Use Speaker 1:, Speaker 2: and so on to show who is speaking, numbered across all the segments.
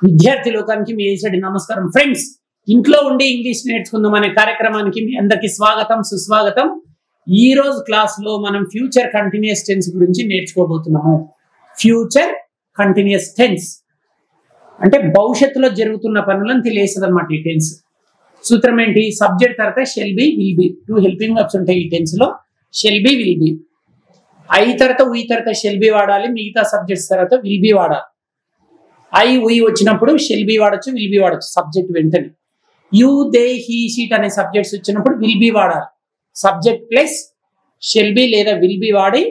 Speaker 1: విద్యార్థి లోకానికి మీ ఏసడి నమస్కారం ఫ్రెండ్స్. ఇంట్లో ఉండి ఇంగ్లీష్ నేర్చుకుందాం అనే కార్యక్రమానికి మీ అందరికీ స్వాగతం సుస్వాగతం. ఈ రోజు క్లాస్ లో మనం ఫ్యూచర్ కంటిన్యూస్ టెన్స్ గురించి నేర్చుకోబోతున్నాము. ఫ్యూచర్ కంటిన్యూస్ టెన్స్ అంటే భవిష్యత్తులో జరుగుతున్న పనులను తెలియజేస్తుంది అన్నమాట. ఈ టెన్స్ సూత్రం ఏంటి? సబ్జెక్ట్ తర్వాత shall be will be, two helping verbs ఉంటాయి ఈ టెన్స్ లో. Shall be will be, I తర్వాత ఉయ్ తర్వాత షెల్ బి వాడాలి, మిగతా సబ్జెక్ట్స్ తర్వాత విల్ బి వాడాలి. ఐ ఉయ్ వచ్చినప్పుడు షెల్ బి వాడచ్చు, విల్ బి వాడచ్చు సబ్జెక్ట్ వెంటనే. యూ దే హీ షీట్ అనే సబ్జెక్ట్స్ వచ్చినప్పుడు విల్ బి వాడాలి. సబ్జెక్ట్ ప్లస్ షెల్ బి లేదా విల్ బి వాడి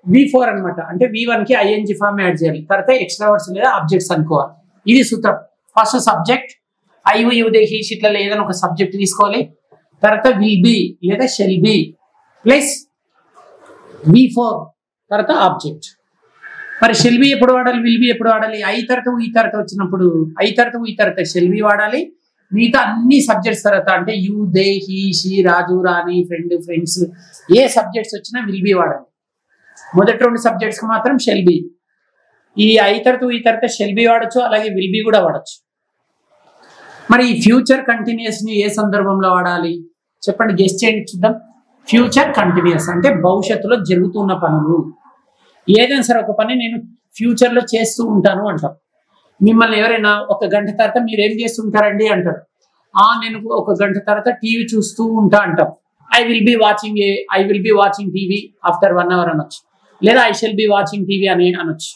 Speaker 1: V4 అనమాట. అంటే V1 కి ING ఫామ్ యాడ్ చేయాలి, తర్వాత ఎక్స్ట్రా వర్డ్స్ లేదా ఆబ్జెక్ట్స్ అనుకోవాలి. ఇది సూత్రం. First subject I you they he she it లో ఏదైనా ఒక సబ్జెక్ట్ తీసుకోవాలి, తర్వాత విల్ బి లేదా షెల్ బి ప్లస్ V4 తర్వాత ఆబ్జెక్ట్. మరి షెల్ బి ఎప్పుడు వాడాలి, విల్ బి ఎప్పుడు వాడాలి? ఐ తర్వాత ఉయ్ తర్వాత వచ్చినప్పుడు ఐ తర్వాత ఉయ్ తర్వాత షెల్ బి వాడాలి. మిగతా అన్ని సబ్జెక్ట్స్ తర్వాత అంటే you they he she Raju Rani friend friends A subjects వచ్చినా విల్ బి వాడాలి. మొదటి రెండు సబ్జెక్ట్స్ కి మాత్రం షెల్ బి. ఈ ఐ తర్వాత ఉయ్ తర్వాత షెల్ బి వాడచ్చు, అలాగే విల్ బి కూడా వాడచ్చు. మరి ఈ ఫ్యూచర్ కంటిన్యూస్ ని ఏ సందర్భంలో వాడాలి చెప్పండి, గెస్ చేయండి చూద్దాం. ఫ్యూచర్ కంటిన్యూస్ అంటే భవిష్యత్తులో జరుగుతున్న పనులు. ఏదైనా సరే ఒక పని నేను ఫ్యూచర్ లో చేస్తూ ఉంటాను అంటాం. మిమ్మల్ని ఎవరైనా ఒక గంట తర్వాత మీరు ఏం చేస్తుంటారండి అంటారు. నేను ఒక గంట తర్వాత టీవీ చూస్తూ ఉంటా అంటాం. I will be watching TV after 1 hour అనొచ్చు, లేదా I shall B watching TV అని అనొచ్చు.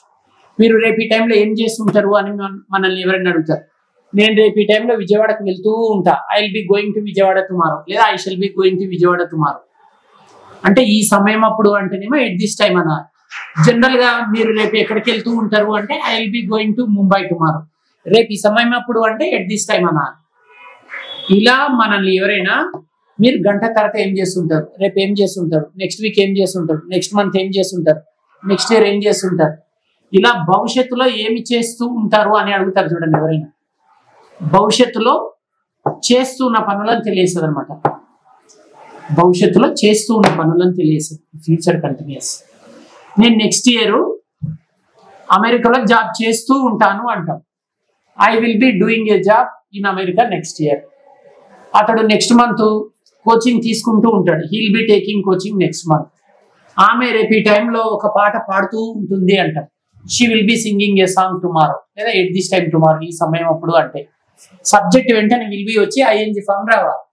Speaker 1: మీరు రేపు ఈ టైంలో ఏం చేస్తుంటారు అని మనల్ని ఎవరైనా అడుగుతారు. నేను రేపు ఈ టైంలో విజయవాడకు వెళ్తూ ఉంటా. I will be going to Vijayawada tomorrow, లేదా I shall be going to Vijayawada tomorrow. అంటే ఈ సమయం అప్పుడు అంటేనేమో ఎట్ దిస్ టైం అన్నారు. జనరల్ గా మీరు రేపు ఎక్కడికి వెళ్తూ ఉంటారు అంటే I will be going to Mumbai tomorrow. రేపు ఈ సమయం అప్పుడు అంటే ఎట్ దిస్ టైం అన్నారు. ఇలా మనల్ని ఎవరైనా మీరు గంట తర్వాత ఏం చేస్తుంటారు, రేపు ఏం చేస్తుంటారు, నెక్స్ట్ వీక్ ఏం చేస్తుంటారు, నెక్స్ట్ మంత్ ఏం చేస్తుంటారు, నెక్స్ట్ ఇయర్ ఏం చేస్తుంటారు, ఇలా భవిష్యత్తులో ఏమి చేస్తూ ఉంటారు అని అడుగుతారు చూడండి ఎవరైనా. భవిష్యత్తులో చేస్తున్న పనులను తెలియజేస్తుంది అనమాట. భవిష్యత్తులో చేస్తూ ఉన్న పనులను తెలియజేస్తుంది ఫ్యూచర్ కంటిన్యూస్. నేను నెక్స్ట్ ఇయర్ అమెరికాలో జాబ్ చేస్తూ ఉంటాను అంటాం. I will be doing a job in America next year. అతడు నెక్స్ట్ మంత్ కోచింగ్ తీసుకుంటూ ఉంటాడు. He will be taking coaching next month. ఆమె రేపు ఈ టైంలో ఒక పాట పాడుతూ ఉంటుంది అంటాం. She will be singing a song tomorrow, లేదా ఎట్ దిస్ టైం టుమారో, ఈ సమయం అప్పుడు అంటే సబ్జెక్ట్ వెంటనే విల్ బి వచ్చి ING ఫామ్ రావాలి.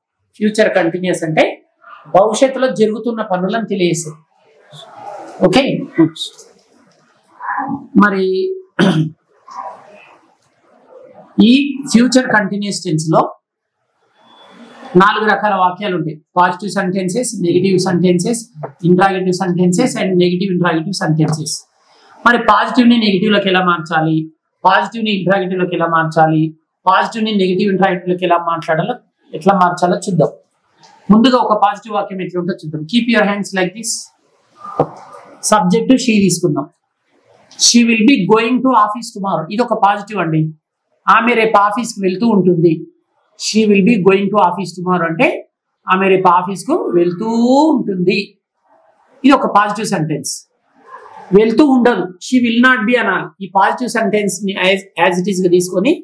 Speaker 1: ఫ్యూచర్ కంటిన్యూస్ అంటే భవిష్యత్తులో జరుగుతున్న పనులను తెలియజేస్తుంది. ఓకే, మరి ఈ ఫ్యూచర్ కంటిన్యూస్ టెన్స్ లో 4 రకాల వాక్యాలు ఉంటాయి. Positive sentences, negative sentences, interrogative sentences and negative interrogative sentences. మరి పాజిటివ్ ని నెగిటివ్ లోకి ఎలా మార్చాలి, పాజిటివ్ ని ఇంట్రాగేటివ్ లోకి ఎలా మార్చాలి, పాజిటివ్ ని నెగిటివ్ ఇంట్రాగేటివ్ లోకి ఎట్లా మార్చాలో చూద్దాం. ముందుగా ఒక పాజిటివ్ వాక్యం ఎట్లా ఉంటుందో చూద్దాం. Keep your hands like this. Subject she తీసుకుందాం. She will be going to office tomorrow, ఇది ఒక పాజిటివ్ అండి. ఆమె రేపు ఆఫీస్కి వెళ్తూ ఉంటుంది. She will be going to office tomorrow అంటే ఆమె రేపు ఆఫీస్కు వెళ్తూ ఉంటుంది. ఇది ఒక పాజిటివ్ సెంటెన్స్. వెళ్తూ ఉండదు, షీ విల్ నాట్ బి అనాలి. ఈ పాజిటివ్ సెంటెన్స్ ని యాజ్ ఇట్ ఈస్ గా తీసుకొని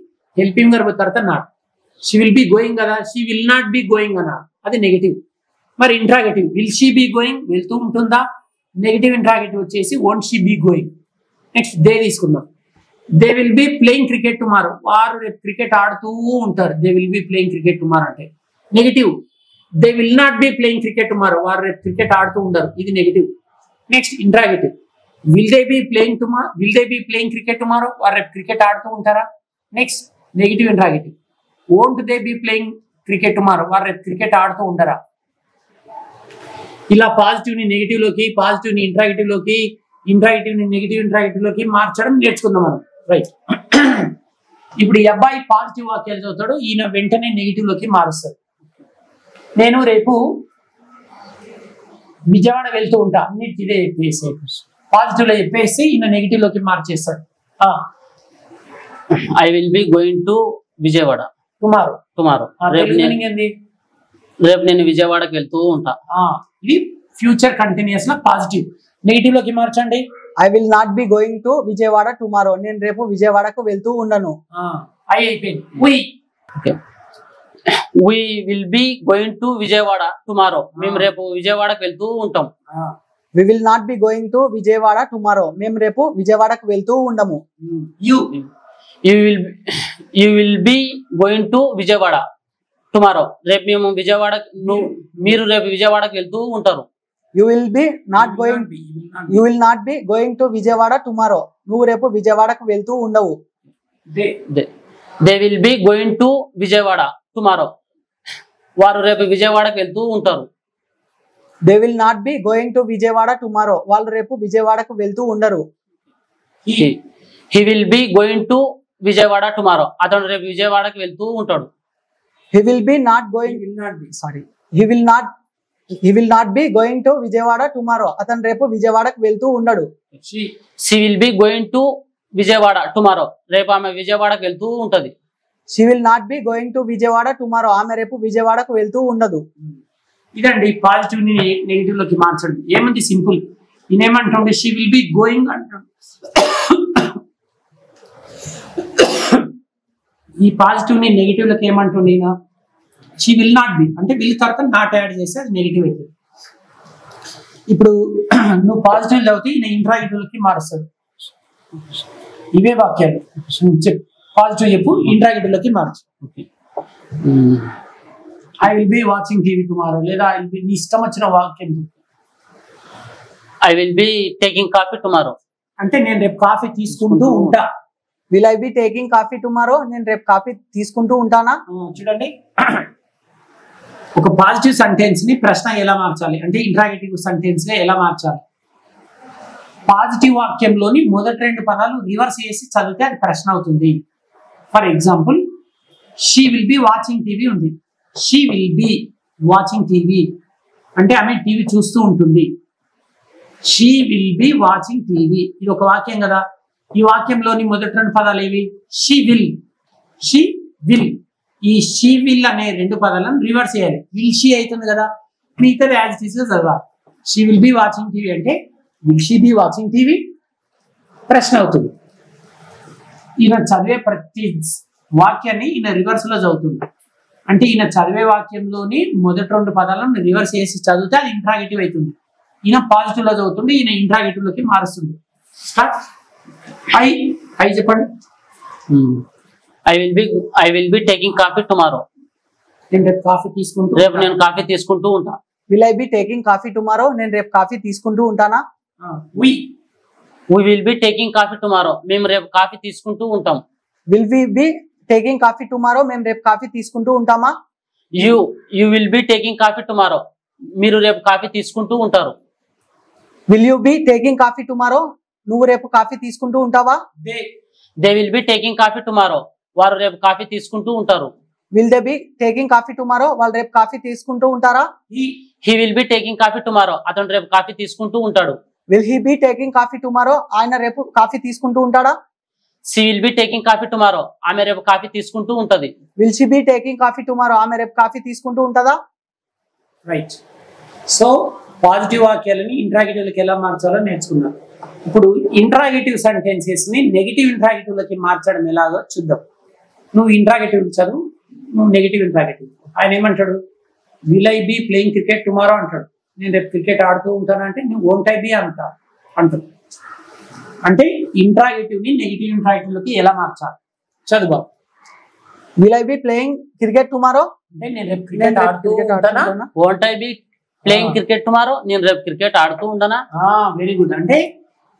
Speaker 1: హెల్పింగ్ వర్బ్ తర్వాత not. She will be going కదా, she will not be going అనాలి, అది నెగిటివ్. మరి interrogative will she be going, వెళ్తూ ఉంటుందా. నెగిటివ్ ఇంట్రాగేటివ్ వచ్చేసి won't she be going. Next they తీసుకుందాం. They will be playing cricket tomorrow, వారు రేపు క్రికెట్ ఆడుతూ ఉంటారు. They will be playing cricket tomorrow అంటే negative. They will not B playing cricket tomorrow, వారు రేపు క్రికెట్ ఆడుతూ ఉండరు, ఇది negative. Next interrogative. Will they be playing cricket tomorrow, వారు రేపు క్రికెట్ ఆడుతూ ఉంటారా. Next negative interrogative. Won't they be playing cricket tomorrow, వారు రేపు క్రికెట్ ఆడుతూ ఉండరా. ఇలా పాజిటివ్ ని నెగిటివ్ లోకి, పాజిటివ్ ని ఇంట్రాగేటివ్ లోకి, ఇంట్రాగేటివ్ ని నెగిటివ్ ఇంట్రాగేటివ్ లోకి మార్చడం నేర్చుకుందాం మనం. రైట్. ఇప్పుడు ఈ అబ్బాయి పాజిటివ్ వాక్యాలు చదువుతాడు, ఈయన వెంటనే నెగిటివ్ లోకి మారుస్తాడు. నేను రేపు విజయవాడ వెళ్తూ ఉంటా, అన్నిటికీ ఇదే చెప్పేసి పాజిటివ్ లో చెప్పేసి ఈయన నెగిటివ్ లోకి మార్చేస్తాడు.
Speaker 2: I will be going to Vijayawada tomorrow. రేపు నేను విజయవాడకి వెళ్తూ ఉంటా.
Speaker 1: ఇది ఫ్యూచర్ కంటిన్యూస్ లో పాజిటివ్. నెగిటివ్ లోకి మార్చండి.
Speaker 3: I will not be going to Vijayawada tomorrow. నేను రేపు విజయవాడకు వెళ్తూ ఉండను.
Speaker 1: ఐ అయిపోయింది. We
Speaker 2: we will be going to Vijayawada tomorrow. మేము రేపు విజయవాడకు వెళ్తూ ఉంటాం.
Speaker 3: We will not be going to Vijayawada tomorrow. మేము రేపు విజయవాడకు వెళ్తూ ఉండము.
Speaker 1: You
Speaker 2: you will be going to Vijayawada tomorrow. రేపు మేము మీరు రేపు విజయవాడకు వెళ్తూ ఉంటారు.
Speaker 3: You will not be going to Vijayawada tomorrow. నువ్వు రేపు విజయవాడకు వెళ్తూ ఉండవు.
Speaker 2: They will be going to Vijayawada tomorrow. వారు రేపు విజయవాడకు వెళ్తూ ఉంటారు.
Speaker 3: They will not be going to Vijayawada tomorrow. వాళ్ళు రేపు విజయవాడకు వెళ్తూ ఉండరు.
Speaker 2: He will be going to Vijayawada tomorrow. అతను రేపు విజయవాడకు వెళ్తూ ఉంటాడు.
Speaker 3: He will not be going to Vijayawada tomorrow. అతను రేపు విజయవాడకు వెళ్తూ ఉండడు.
Speaker 2: She will be going to Vijayawada tomorrow. రేపు ఆమె విజయవాడకు వెళ్తూ ఉంటది.
Speaker 3: She will not be going to Vijayawada tomorrow. ఆమె రేపు విజయవాడకు వెళ్తూ ఉండదు.
Speaker 1: ఇదండి పాజిటివ్ ని నెగిటివ్ లోకి మార్చండి. ఏమంది సింపుల్. ఈయనేమంటుండే షీ విల్ బి గోయింగ్ అంటాడు. ఈ పాజిటివ్ ని నెగిటివ్ లోకి ఏమంటుండే ఈయన షీ విల్ నాట్ బి అంటే విల్ తర్వాత నాట్ యాడ్ చేస్తే అది నెగిటివ్ అవుతుంది. ఇప్పుడు నువ్వు పాజిటివ్ చదివితే ఈయన ఇంట్రాగేటివ్ లోకి మారుస్తాడు. ఇవే వాక్యాలు చెప్పు. పాజిటివ్ చెప్పు, ఇంట్రాగేటివ్ లోకి మార్చు. I will be watching TV tomorrow. లేదా ఐ విల్ బి, నీ ఇష్టం వచ్చిన వాక్యం.
Speaker 2: I will be taking coffee tomorrow
Speaker 1: అంటే నేను రేపు కాఫీ తీసుకుంటూ ఉంటా.
Speaker 3: Will I be taking coffee tomorrow. నేను రేపు కాఫీ తీసుకుంటూ ఉంటానా.
Speaker 1: చూడండి, ఒక పాజిటివ్ సెంటెన్స్ ని ప్రశ్న ఎలా మార్చాలి అంటే ఇంట్రాగేటివ్ సెంటెన్స్ గా ఎలా మార్చాలి. పాజిటివ్ వాక్యంలోని మొదటి 2 పదాలు రివర్స్ చేసి చదివితే అది ప్రశ్న అవుతుంది. For example, she will be watching TV ఉంది. She will be watching TV అంటే ఆమె టీవీ చూస్తూ ఉంటుంది. She will be watching TV ఇది ఒక వాక్యం కదా. ఈ వాక్యంలోని మొదటి 2 పదాలు ఏవి? She will. ఈ షీ విల్ అనే 2 పదాలను రివర్స్ చేయాలి. విల్ షీ అవుతుంది కదా, మిగతాది యాజ్ ఇట్ ఈస్ గా చదవాలి. She will be watching TV అంటే will she be watching TV ప్రశ్న అవుతుంది. ఈయన చదివే ప్రతి వాక్యాన్ని ఈయన రివర్స్ లో చదువుతుంది. అంటే ఈయన చదివే వాక్యంలోని మొదటి 2 పదాలను రివర్స్ చేసి చదివితే అది ఇంట్రాగేటివ్ అవుతుంది. ఈయన పాజిటివ్ లో చదువుతుంది, ఈయన ఇంట్రాగేటివ్ లోకి మారుస్తుంది. స్టార్ట్. ఐ చెప్పండి.
Speaker 2: I will be taking coffee tomorrow.
Speaker 1: నేను రేపు కాఫీ తీసుకుంటూ
Speaker 2: రేపు నేను కాఫీ తీసుకుంటూ ఉంటా.
Speaker 3: Will I be taking coffee tomorrow. నేను రేపు కాఫీ తీసుకుంటూ ఉంటానా.
Speaker 2: We will be taking coffee tomorrow. మేము రేపు కాఫీ తీసుకుంటూ ఉంటాం.
Speaker 3: Will we be taking coffee tomorrow. మేము రేపు కాఫీ తీసుకుంటూ ఉంటామా.
Speaker 2: You will be taking coffee tomorrow. మీరు రేపు కాఫీ తీసుకుంటూ ఉంటారు.
Speaker 3: Will you be taking coffee tomorrow. నువ్వు రేపు కాఫీ తీసుకుంటూ ఉంటావా.
Speaker 2: They will be taking coffee tomorrow. వారు రేపు కాఫీ తీసుకుంటూ ఉంటారు.
Speaker 3: Will they be taking coffee tomorrow. వాళ్ళు రేపు కాఫీ తీసుకుంటూ ఉంటారా.
Speaker 2: He will be taking coffee tomorrow. అతను రేపు కాఫీ తీసుకుంటూ ఉంటాడు.
Speaker 3: Will he be taking coffee tomorrow. ఆయన రేపు కాఫీ తీసుకుంటూ ఉంటాడా.
Speaker 2: She will be taking coffee tomorrow. ఆమె రేపు కాఫీ తీసుకుంటూ ఉంటది.
Speaker 3: Will she be taking coffee tomorrow. ఆమె రేపు కాఫీ తీసుకుంటూ ఉంటదా.
Speaker 1: రైట్. సో పాజిటివ్ వాక్యాలని ఇంట్రాగేటివ్ లోకి ఎలా మార్చాలో నేర్చుకున్నాం. ఇప్పుడు ఇంట్రాగేటివ్ సెంటెన్సెస్ ని నెగిటివ్ ఇంట్రాగేటివ్ లోకి మార్చడం ఎలాగో చూద్దాం. నువ్వు ఇంట్రాగేటివ్ చదువు, నువ్వు నెగిటివ్ ఇంట్రాగేటివ్. ఆయన ఏమంటాడు? Will I B playing cricket tomorrow అంటాడు. నేను రేపు క్రికెట్ ఆడుతూ ఉంటానంటే నువ్వు వోంట్ ఐ బి అంటాడు. అంటే ఇంట్రాగేటివ్ ని నెగిటివ్ ఇంట్రాగేటివ్ లోకి ఎలా మార్చాలి చదువు.
Speaker 3: Will I B playing cricket tomorrow
Speaker 1: అంటే నేను రేపు క్రికెట్ ఆడుతూ ఉంటానా.
Speaker 2: Won't I be playing cricket tomorrow. నేను రేపు క్రికెట్ ఆడుతూ ఉంటానా.
Speaker 1: Very good. అంటే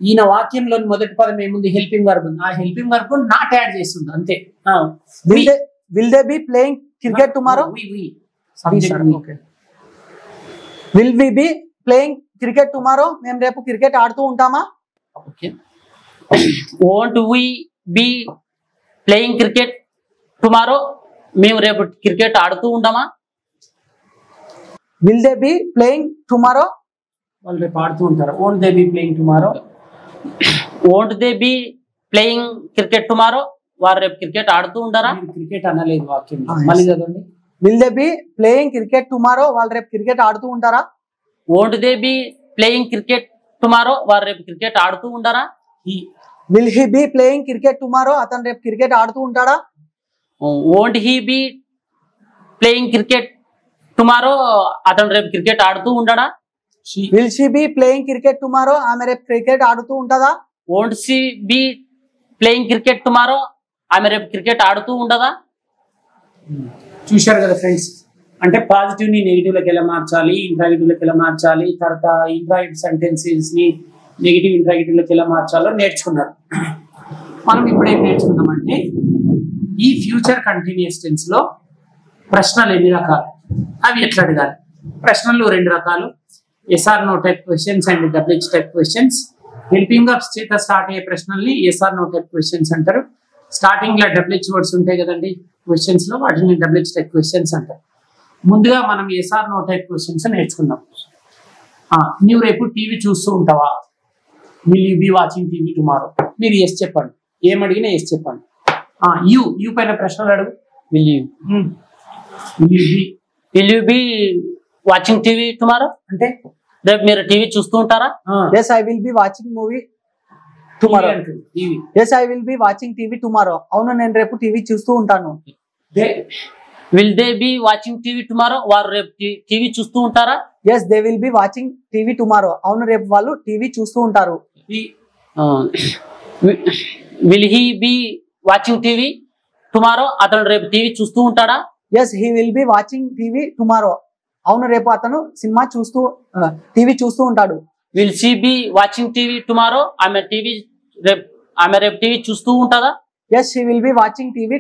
Speaker 1: ఈయన వాక్యంలోని మొదటి పదం ఏముంది? హెల్పింగ్ వర్బ్ ఉంది. ఆ హెల్పింగ్ వర్బ్ నాట్ యాడ్ చేస్తుంది అంతే.
Speaker 3: Will they be playing cricket tomorrow. Will we be playing cricket tomorrow. మేము రేపు క్రికెట్ ఆడుతూ ఉంటామా.
Speaker 2: Won't we be playing cricket tomorrow. మేము రేపు క్రికెట్ ఆడుతూ ఉంటామా.
Speaker 3: Will they be playing tomorrow.
Speaker 1: వాళ్ళు రేపు ఆడుతూ ఉంటారు. Won't they be playing tomorrow.
Speaker 2: Won't they be playing cricket tomorrow. వారు రేపు క్రికెట్ ఆడుతూ ఉంటారా.
Speaker 1: క్రికెట్ అనలేదు వాక్యం, మళ్ళీ చదవండి.
Speaker 3: Will they be playing cricket tomorrow. వాళ్ళు రేపు క్రికెట్ ఆడుతూ ఉంటారా.
Speaker 2: Won't they be playing cricket tomorrow వారు రేపు క్రికెట్ ఆడుతూ ఉండరా
Speaker 1: He.
Speaker 3: Will he be playing cricket tomorrow అతను రేపు క్రికెట్ ఆడుతూ ఉంటాడా
Speaker 2: won't he be playing cricket tomorrow అతను రేపు క్రికెట్ ఆడుతూ ఉండడా
Speaker 1: She.
Speaker 3: Will she be playing cricket tomorrow ఆమె రేపు క్రికెట్ ఆడుతూ ఉంటుందా
Speaker 2: won't she be playing cricket tomorrow ఆమె రేపు క్రికెట్ ఆడుతూ ఉండదా
Speaker 1: చూశారు కదా ఫ్రెండ్స్, అంటే పాజిటివ్ ని నెగిటివ్ లకి ఎలా మార్చాలి, ఇంట్రాగేటివ్ లకి ఎలా మార్చాలి, తర్వాత ఇంట్రాగేటివ్ సెంటెన్సెస్ ని నెగిటివ్ ఇంట్రాగేటివ్ లకి ఎలా మార్చాలో నేర్చుకున్నారు. మనం ఇప్పుడు ఏం నేర్చుకుందామంటే ఈ ఫ్యూచర్ కంటిన్యూస్ టెన్స్ లో ప్రశ్నలు ఎన్ని రకాలు, అవి ఎట్లా అడగాలి. ప్రశ్నలు రెండు రకాలు, yes or no type questions and WH type questions. Helping అప్స్ చేత స్టార్ట్ అయ్యే ప్రశ్నల్ని ఎస్ఆర్ నో టైప్ క్వశ్చన్స్ అంటారు. స్టార్టింగ్ లో డబ్ల్యూహెచ్ వర్డ్స్ ఉంటాయి కదండి క్వశ్చన్స్ లో, వాటిని డబ్ల్యూహెచ్ టైప్ క్వశ్చన్స్ అంటారు. ముందుగా మనం ఎస్ఆర్ నో టైప్ క్వశ్చన్స్ నేర్చుకుందాం. నువ్వు రేపు టీవీ చూస్తూ ఉంటావా, will you be watching TV tomorrow. మీరు ఎస్ చెప్పండి, ఏమడిగినా ఎస్ చెప్పండి. యూ పైన ప్రశ్నలు అడుగు.
Speaker 2: Will you be watching TV tomorrow అంటే రేపు మీరు టీవీ చూస్తూ ఉంటారా
Speaker 3: yes I will be watching movie tomorrow yes I will be watching TV tomorrow అవును నేను రేపు టీవీ చూస్తూ ఉంటాను.
Speaker 2: Will they be watching TV tomorrow వారు రేపు టీవీ చూస్తూ ఉంటారా
Speaker 3: yes they will be watching TV tomorrow అవును రేపు వాళ్ళు టీవీ చూస్తూ ఉంటారు.
Speaker 2: Will he be watching TV tomorrow అతను రేపు టీవీ చూస్తూ ఉంటాడా
Speaker 3: yes he will be watching TV tomorrow అవును రేపు అతను సినిమా చూస్తూ టీవీ చూస్తూ ఉంటాడు.
Speaker 2: Will she be watching TV tomorrow ఆమె రేపు టీవీ చూస్తూ ఉంటుందా
Speaker 3: yes she will be watching TV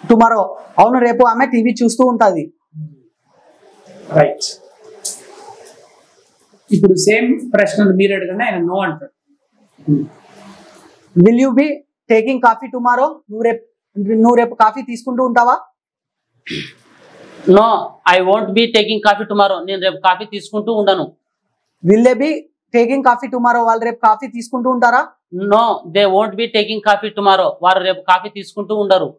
Speaker 3: tomorrow అవును రేపు ఆమె టీవీ చూస్తూ ఉంటది.
Speaker 1: రైట్. ఇప్పుడు సేమ్ ప్రశ్నలు మీరు అడగండి, ఆయన నో అంటాడు.
Speaker 3: Will you be taking coffee tomorrow నువ్వు రేపు కాఫీ తీసుకుంటూ ఉంటావా
Speaker 2: no I won't be taking coffee tomorrow నేను రేపు కాఫీ తీసుకుంటూ ఉండను.
Speaker 3: Will they be taking coffee tomorrow వాళ్ళు రేపు కాఫీ తీసుకుంటూ ఉంటారా
Speaker 2: no they won't be taking coffee tomorrow వారు రేపు కాఫీ తీసుకుంటూ ఉండరు.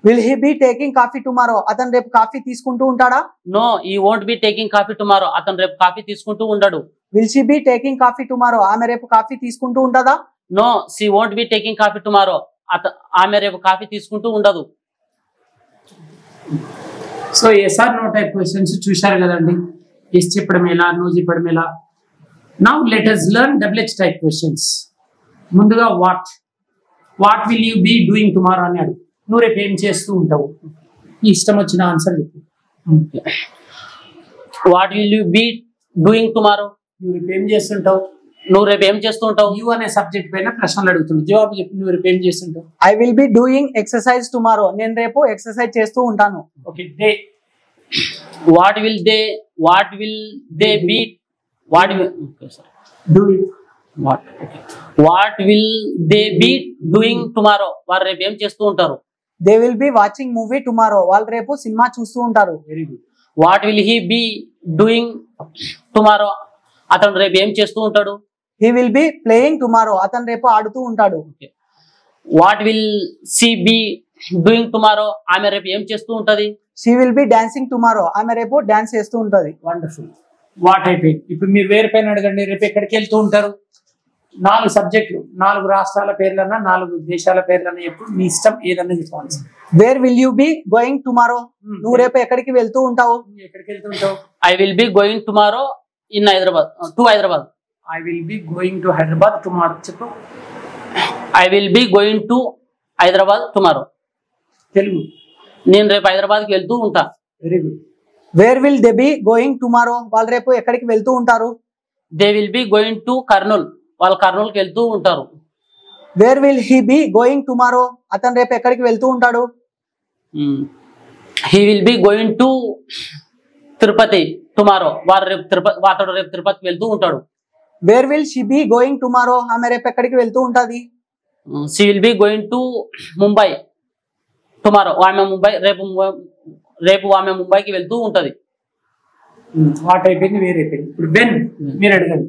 Speaker 3: Will he be taking coffee tomorrow అతను రేపు కాఫీ తీసుకుంటూ ఉంటాడా
Speaker 2: no he won't be taking coffee tomorrow అతను రేపు కాఫీ తీసుకుంటూ ఉండడు.
Speaker 3: Will she be taking coffee tomorrow ఆమె రేపు కాఫీ తీసుకుంటూ ఉంటుందా
Speaker 2: no she won't be taking coffee tomorrow ఆమె రేపు కాఫీ తీసుకుంటూ ఉండదు.
Speaker 1: So yes or no type questions చూశారు కదండి, ఎస్ చెప్పడం ఎలా, నో చెప్పడం ఎలా. Now let us learn WH type questions. ముందుగా what will you be doing tomorrow అని అడుగు. నువ్వు రేపు ఏం చేస్తూ ఉంటావు, ఇష్టం వచ్చిన ఆన్సర్ చెప్పు.
Speaker 2: What will you be doing tomorrow
Speaker 1: నువ్వు రేపు ఏం చేస్తుంటావు,
Speaker 2: నువ్వు రేపు ఏం చేస్తూ ఉంటావు.
Speaker 1: యూ అనే సబ్జెక్ట్ పైన ప్రశ్నలు అడుగుతుంది, జవాబు చెప్పి నువ్వు రేపు ఏం చేస్తుంటావు.
Speaker 3: I will be doing exercise tomorrow నేను రేపు ఎక్సర్సైజ్ చేస్తూ ఉంటాను.
Speaker 1: Okay. Day.
Speaker 2: What will they be what will they be doing tomorrow వారు రేపు ఏం చేస్తూ ఉంటారు.
Speaker 3: They will be watching movie tomorrow వాళ్ళు రేపు సినిమా చూస్తూ ఉంటారు.
Speaker 1: Very good.
Speaker 2: What will he be doing tomorrow అతను రేపు ఏం చేస్తూ ఉంటాడు.
Speaker 3: He will be playing tomorrow అతను రేపు ఆడుతూ ఉంటాడు.
Speaker 2: What will she be doing tomorrow ఆమె రేపు ఏం చేస్తూ ఉంటది.
Speaker 3: She will B dancing tomorrow ఆమె రేపు డాన్స్ చేస్తూ ఉంటది.
Speaker 1: వండర్ఫుల్. వాట్ అయిపోయింది. ఇప్పుడు మీరు వేరే పైన అడగండి, రేపు ఎక్కడికి వెళ్తూ ఉంటారు. 4 సబ్జెక్టులు, 4 రాష్ట్రాల పేర్లన్నా 4 దేశాల పేర్లన్నా ఎప్పుడు మీ ఇష్టం ఏదన్నా చెప్పాలి.
Speaker 3: Where will you be going tomorrow నువ్వు రేపు ఎక్కడికి వెళ్తూ ఉంటావు.
Speaker 1: ఎక్కడికి వెళ్తూ ఉంటావు.
Speaker 2: I will be going tomorrow in Hyderabad to Hyderabad.
Speaker 1: I will be going to Hyderabad tomorrow చెప్పు.
Speaker 2: I will be going to Hyderabad tomorrow.
Speaker 1: Telugu.
Speaker 2: నేను రేపు హైదరాబాద్కి వెళ్తూ ఉంటా.
Speaker 1: Very good.
Speaker 3: Where will they be going tomorrow వాళ్ళు రేపు ఎక్కడికి వెళ్తూ ఉంటారు.
Speaker 2: They will be going to Kurnool వాళ్ళు కర్నూలుకి వెళ్తూ ఉంటారు.
Speaker 3: Where will he B going tomorrow అతను రేపు ఎక్కడికి వెళ్తూ ఉంటాడు.
Speaker 2: He will be going to Tirupati tomorrow అతడు రేపు తిరుపతికి వెళ్తూ ఉంటాడు.
Speaker 3: Where will she be going tomorrow ఆమె రేపు ఎక్కడికి వెళ్తూ ఉంటది.
Speaker 2: She will be going to Mumbai tomorrow ఆమె రేపు ఆమె ముంబైకి వెళ్తూ ఉంటది.
Speaker 1: వాట్ అయిపోయింది, వేరే అయిపోయింది. ఇప్పుడు వెన్ మీరు అడగండి.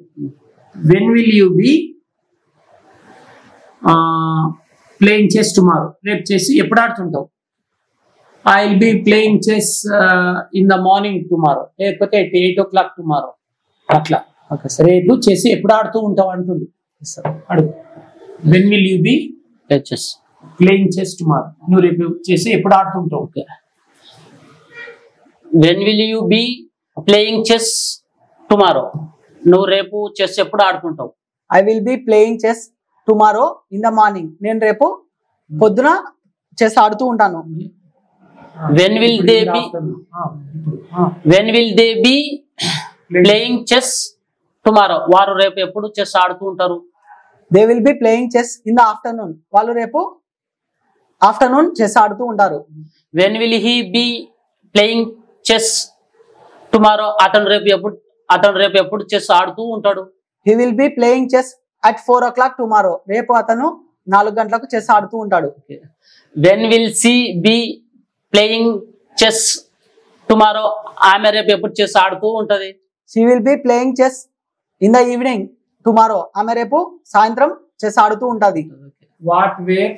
Speaker 1: When will you be playing chess tomorrow రేపు చేసి ఎప్పుడు ఆడుతుంటావు. I will be playing chess in the morning tomorrow లేకపోతే 8 o'clock టుమారో. అట్లా
Speaker 3: ఓకే సార్.
Speaker 1: రేపు చెస్ ఎప్పుడు ఆడుతూ ఉంటావు అంటుంది. అడుగు. When will you be
Speaker 2: chess
Speaker 1: playing chess tomorrow? నువ్వు రేపు చెస్ ఎప్పుడు ఆడుతుంటావు?
Speaker 2: Okay. When will you be playing chess tomorrow? నువ్వు రేపు చెస్ ఎప్పుడు ఆడుకుంటావు?
Speaker 3: I will be playing chess tomorrow in the morning. నేను రేపు పొద్దున చెస్ ఆడుతూ ఉంటాను.
Speaker 2: When will they be playing chess tomorrow? వారు రేపు ఎప్పుడు చెస్ ఆడుతూ ఉంటారు?
Speaker 3: They will be playing chess in the afternoon. వాళ్ళు రేపు ఆఫ్టర్నూన్ చెస్ ఆడుతూ ఉంటారు.
Speaker 2: When will he be playing chess tomorrow? అతను రేపు ఎప్పుడు చెస్ ఆడుతూ ఉంటాడు?
Speaker 3: He will be playing chess at 4 o'clock tomorrow. రేపు అతను 4 గంటలకు చెస్ ఆడుతూ ఉంటాడు.
Speaker 2: When will see B playing chess tomorrow? ఆమె రేపు ఎప్పుడు చెస్ ఆడుతూ ఉంటది?
Speaker 3: She will be playing chess in the evening tomorrow. ఆమె రేపు సాయంత్రం చెస్ ఆడుతూ ఉంటది.
Speaker 1: వాట్ వేర్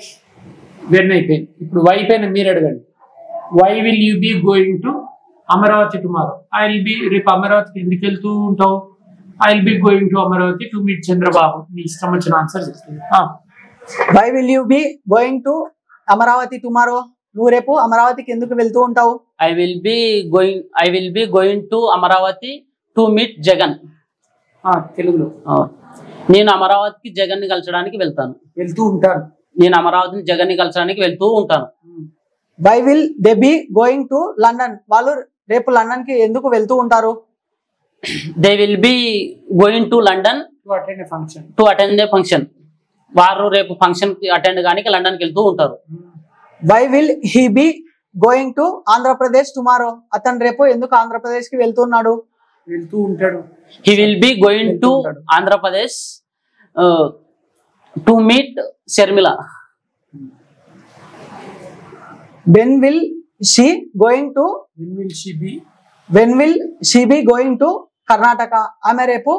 Speaker 1: వెన్ అయిపోయింది. ఇప్పుడు వై పైన మీరు అడగండి. Why will you be going to Amaravati tomorrow? I will be, రేపు అమరావతికి ఎందుకు వెళ్తూ ఉంటావు? I will be going to Amaravati to meet Chandrababu. నీ ఇష్టం వచ్చిన ఆన్సర్ చెప్తుంది.
Speaker 3: Why will you be going to Amaravati tomorrow? నువ్వు రేపు అమరావతికి ఎందుకు వెళ్తూ ఉంటావు?
Speaker 2: I will be going to Amaravati to meet Jagan.
Speaker 1: తెలుగులో
Speaker 2: నేను అమరావతికి జగన్ ని కలచడానికి
Speaker 1: వెళ్తూ ఉంటాను.
Speaker 2: నేను అమరావతిని జగన్ ని కలచడానికి వెళ్తూ ఉంటాను.
Speaker 3: Why will they be going to London? వాళ్ళు రేపు లండన్ కి ఎందుకు వెళ్తూ ఉంటారు?
Speaker 2: They will be going to London to attend a function. వారు రేపు ఫంక్షన్ కి అటెండ్ గానికి లండన్ కి వెళ్తూ ఉంటారు.
Speaker 3: Why will he B going to Andhra Pradesh tomorrow? అతను రేపు ఎందుకు ఆంధ్రప్రదేశ్ కి వెళ్తూ ఉంటాడు?
Speaker 2: He will be going to Andhra Pradesh to meet Sharmila.
Speaker 3: When will she be going to Karnataka? ఆమె రేపు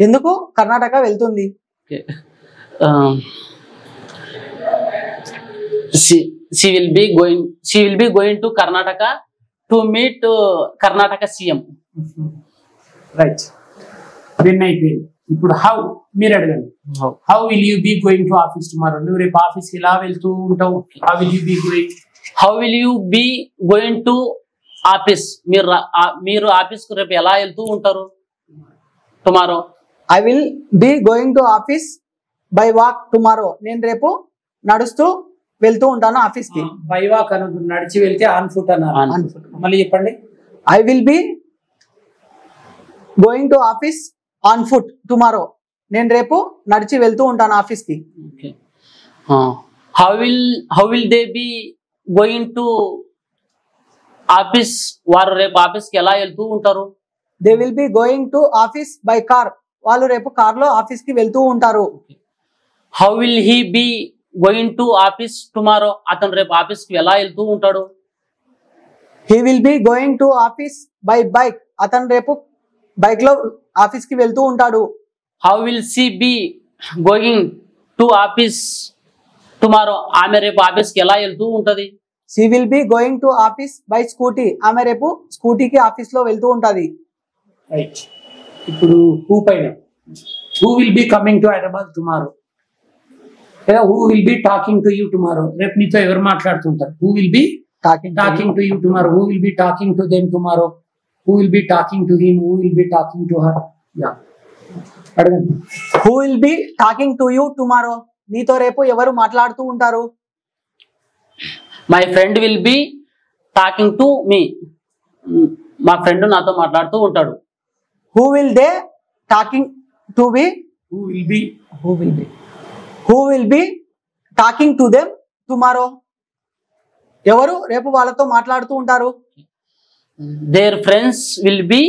Speaker 3: ఎందుకు కర్ణాటక వెళ్తుంది?
Speaker 2: she will be going to Karnataka to meet Karnataka CM.
Speaker 1: Right. Win అయిపోయింది. ఇప్పుడు హౌ మీరు అడగండి. How will you be going to office tomorrow? నువ్వు రేపు ఆఫీస్ ఎలా వెళ్తూ ఉంటావు? How will you be going?
Speaker 2: How will you be going to office? మీరు ఆఫీస్ కు రేపు ఎలా వెళ్తూ ఉంటారు tomorrow?
Speaker 3: I will be going to office by walk tomorrow. నేను రేపు నడుస్తూ వెళ్తూ ఉంటాను ఆఫీస్ కి.
Speaker 1: బై వాక్ అనదు, నడిచి వెళ్తే ఆన్ ఫుట్ అన్నారు. మళ్ళీ చెప్పండి.
Speaker 3: I will be going to office on foot tomorrow. నేను రేపు నడిచి వెళ్తూ ఉంటాను ఆఫీస్ కి.
Speaker 2: How will they be going to office? వారు రేపు ఆఫీస్ కి ఎలా వెళ్తూ ఉంటారు?
Speaker 3: They will be going to office by car. వాళ్ళు రేపు కార్ లో ఆఫీస్ కి వెళ్తూ ఉంటారు.
Speaker 2: How will he B going to office tomorrow? అతను రేపు ఆఫీస్ కి ఎలా వెళ్తూ ఉంటాడు?
Speaker 3: He will be going to office by bike. అతను రేపు బైక్ లో ఆఫీస్ కి వెళ్తూ ఉంటాడు.
Speaker 2: How will she be going to office tomorrow? ఆమె రేపు ఆఫీస్ కి ఎలా వెళ్తూ ఉంటది?
Speaker 3: She will be going to office by scooty. ఆమె రేపు స్కూటీకి ఆఫీస్ లో వెళ్తూ ఉంటది.
Speaker 1: రైట్. ఇప్పుడు హూ పైన, who will be coming to Hyderabad tomorrow? లేదా who will be talking to you tomorrow? రేపు నీతో ఎవరు మాట్లాడుతుంటారు? Who will be talking to you tomorrow? Who will be talking to them tomorrow? Who will be talking to him? Who will be talking to her? అడగండి.
Speaker 3: Who will be talking to you tomorrow? నీతో రేపు ఎవరు మాట్లాడుతూ ఉంటారు?
Speaker 2: My friend will be talking to me. మా friend నాతో మాట్లాడుతూ ఉంటాడు.
Speaker 3: Who will they talking to be?
Speaker 1: Who will be talking to them tomorrow? ఎవరు రేపు వాళ్ళతో మాట్లాడుతూ ఉంటారు?
Speaker 2: Their friends will be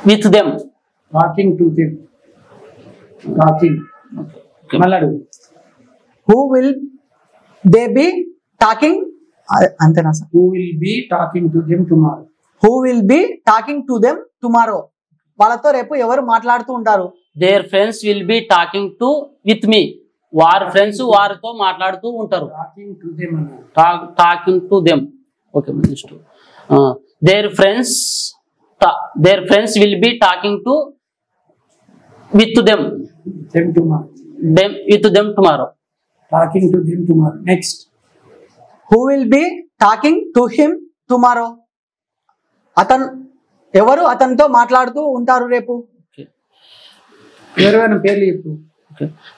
Speaker 2: with them.
Speaker 1: Talking to them. Talking. మళ్ళీ
Speaker 3: who will they be talking? అంతేనా sir?
Speaker 1: Who will be talking to them tomorrow?
Speaker 3: Who will be talking to them tomorrow? వాళ్ళతో రేపు ఎవరు మాట్లాడుతూ ఉంటారు?
Speaker 2: Their friends will be talking to with me. వారి friends వారితో మాట్లాడుతూ ఉంటారు. Talking to them. Okay, next. Their friends their friends will be talking to with them tomorrow.
Speaker 1: Talking to them tomorrow. Next.
Speaker 3: Who will be talking to him tomorrow? ఎవరు అతనితో మాట్లాడుతూ ఉంటారు రేపు?
Speaker 1: ఎవరైనా పేర్లు చెప్పు.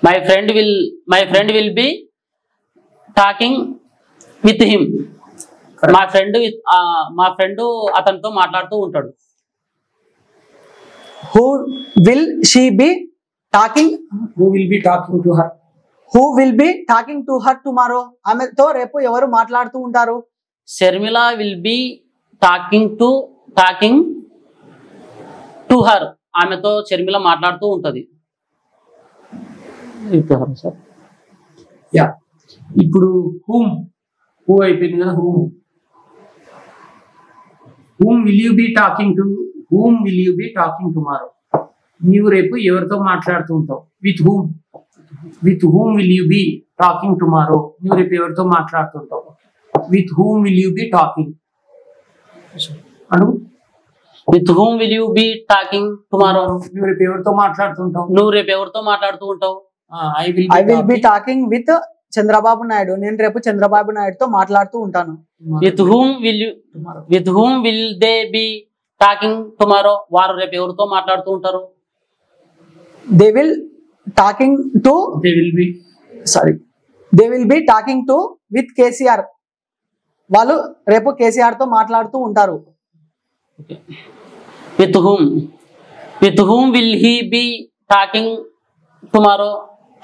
Speaker 2: My friend will be talking with him. మా friend అతనితో మాట్లాడుతూ ఉంటాడు.
Speaker 3: Who will she be talking?
Speaker 1: Who will be talking to her?
Speaker 3: Who will be talking to her tomorrow? ఆమెతో రేపు ఎవరు మాట్లాడుతూ ఉంటారు?
Speaker 2: Sharmila will be talking to her. ఆమెతో షర్మిల మాట్లాడుతూ ఉంటది.
Speaker 1: యా, ఇప్పుడు హూ అయిపోయింది కదా. whom will you be talking to? whom will you be talking tomorrow? నీవు రేపు ఎవరితో మాట్లాడుతూ ఉంటావు? with whom will you be talking tomorrow? నీవు రేపు ఎవరితో మాట్లాడుతుంటావు? with whom will you be talking? Anu
Speaker 2: with whom will you be talking tomorrow?
Speaker 1: నువ్వు రేపు ఎవరితో మాట్లాడుతుంటావు?
Speaker 3: I will be talking with Chandrababu Naidu. నేను రేపు చంద్రబాబు నాయుడుతో మాట్లాడుతూ ఉంటాను.
Speaker 2: with whom will they be talking tomorrow? వారు రేపు ఎవరితో మాట్లాడుతూ ఉంటారు?
Speaker 3: they will be talking to with KCR. వాళ్ళు రేపు కేసీఆర్ తో మాట్లాడుతూ ఉంటారు.
Speaker 2: with whom will he be talking tomorrow?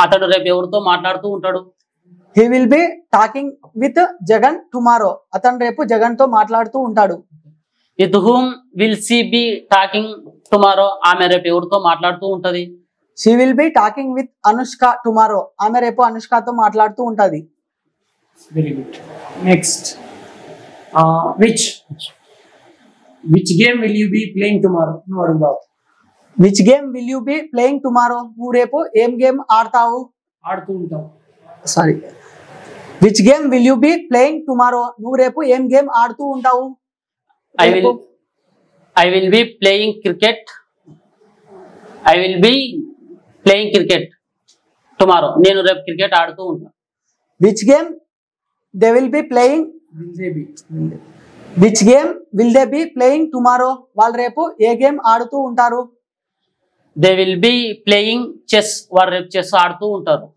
Speaker 2: అతడు రేపు ఎవరితో మాట్లాడుతూ ఉంటాడు?
Speaker 3: he will be talking with Jagan tomorrow. అతను రేపు జగన్ తో మాట్లాడుతూ ఉంటాడు.
Speaker 2: with whom will she be talking tomorrow? ఆమె రేపు ఎవరితో మాట్లాడుతూ ఉంటది?
Speaker 3: she will be talking with Anushka tomorrow. ఆమె రేపు అనుష్కతో మాట్లాడుతూ ఉంటది.
Speaker 1: Very good. Next, which game will you be playing tomorrow? నువ్వు అడుగుతావు.
Speaker 3: which game will you be playing tomorrow? నువ్వు రేపు ఏం గేమ్ ఆడుతూ
Speaker 1: ఉంటావు?
Speaker 3: Sorry, which game will you be playing tomorrow? నువ్వు రేపు ఏం గేమ్ ఆడుతూ ఉంటావు?
Speaker 2: I will be playing cricket. tomorrow. నేను రేపు క్రికెట్ ఆడుతూ ఉంటాను.
Speaker 3: which game they will be playing? which game will they be playing tomorrow? వాళ్ళు రేపు ఏ గేమ్ ఆడుతూ ఉంటారు?
Speaker 2: they will be playing chess. వారు రేపు చెస్ ఆడుతూ ఉంటారు.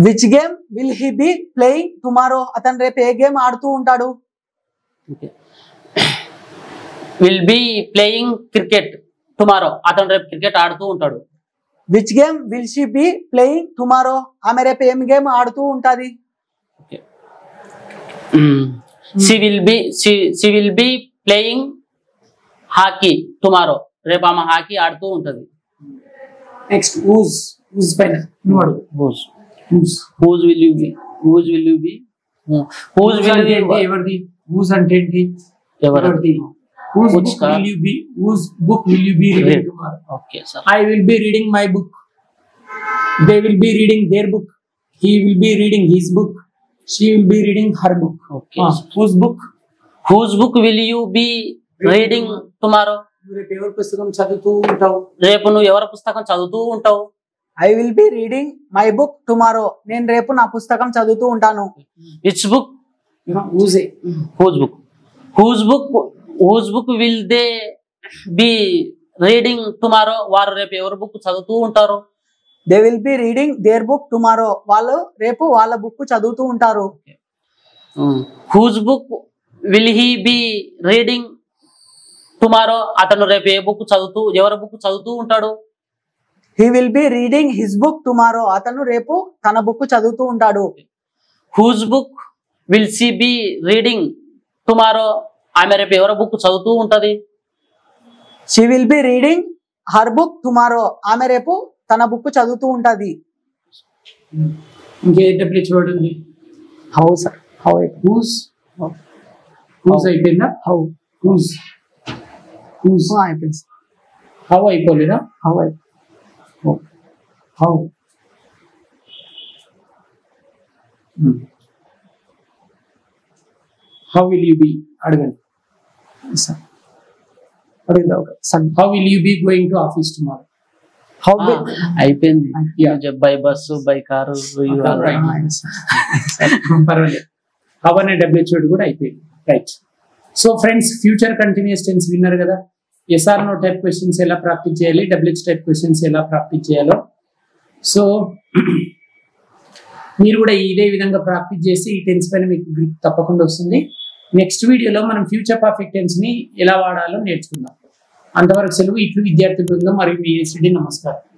Speaker 3: which game will he be playing tomorrow? అతను రేపు ఏ గేమ్ ఆడుతూ ఉంటాడు?
Speaker 2: will be playing cricket tomorrow. అతను రేపు క్రికెట్ ఆడుతూ ఉంటాడు.
Speaker 3: which game will she be playing tomorrow? ఆమె రేపు ఏం గేమ్ ఆడుతూ ఉంటది?
Speaker 2: she will be playing hockey tomorrow. రేపు ఆమె హాకీ ఆడుతూ ఉంటది.
Speaker 1: నెక్స్ట్, whose పైన
Speaker 2: whose will you be
Speaker 1: ఎవరిది? whose అంటే ఏంటి? ఎవరిది? whose book will you be reading tomorrow?
Speaker 2: okay sir.
Speaker 1: I will be reading my book. They will be reading their book. He will be reading his book. She will be reading her book.
Speaker 2: okay.
Speaker 1: whose book
Speaker 2: will you be reading tomorrow?
Speaker 1: రేపు ఎవరి పుస్తకం చదువుతూ ఉంటావు?
Speaker 2: రేపు నువ్వు ఎవరి పుస్తకం చదువుతూ ఉంటావు?
Speaker 3: I will be reading my book tomorrow. నేను రేపు నా పుస్తకం చదువుతూ ఉంటాను.
Speaker 2: which book? whose book will they be reading tomorrow? వారు రేపు ఎవరి బుక్ చదువుతూ ఉంటారు?
Speaker 3: they will be reading their book tomorrow. వాళ్ళు రేపు వాళ్ళ బుక్ చదువుతూ ఉంటారు.
Speaker 2: whose book will he be reading tomorrow? అతను రేపు ఏ బుక్ ఎవరి బుక్ చదువుతూ ఉంటాడు?
Speaker 3: he will be reading his book tomorrow. అతను రేపు తన బుక్ చదువుతూ ఉంటాడు.
Speaker 2: whose book will she be reading tomorrow? ఆమె రేపు ఎవరి బుక్ చదువుతూ ఉంటది?
Speaker 3: she will be reading her book tomorrow. ఆమె రేపు తన బుక్ చదువుతూ ఉంటది.
Speaker 1: ఇంకే డబ్ల్యూహెచ్ వర్డ్ ఉంది?
Speaker 3: how sir, how
Speaker 1: whose అయిపోయిందా? whose
Speaker 3: అయిపోయింది.
Speaker 1: how అయిపోలేదా? how will you be? అడగండి.
Speaker 3: అడిగింది ఒక Sunday.
Speaker 1: How will you be going to office tomorrow?
Speaker 3: How will
Speaker 2: అయిపోయింది.
Speaker 1: Yeah.
Speaker 2: By bus by car
Speaker 1: పర్వాలేదు. హౌ అనే డబ్ల్యూహెచ్ కూడా అయిపోయింది. Right. So friends, future continuous tense విన్నారు కదా. ఎస్ఆర్ నో టైప్ క్వశ్చన్స్ ఎలా ప్రాక్టీస్ చేయాలి, డబ్ల్యూహెచ్ టైప్ క్వశ్చన్స్ ఎలా ప్రాక్టీస్ చేయాలో. సో మీరు కూడా ఇదే విధంగా ప్రాక్టీస్ చేసి ఈ టెన్స్ పైన మీకు గ్రిప్ తప్పకుండా వస్తుంది. నెక్స్ట్ వీడియోలో మనం ఫ్యూచర్ పర్ఫెక్ట్ టెన్స్ ని ఎలా వాడాలో నేర్చుకుందాం. అంతవరకు సెలవు. ఇట్లు విద్యార్థి బృందం మరియు మీ నమస్కారం.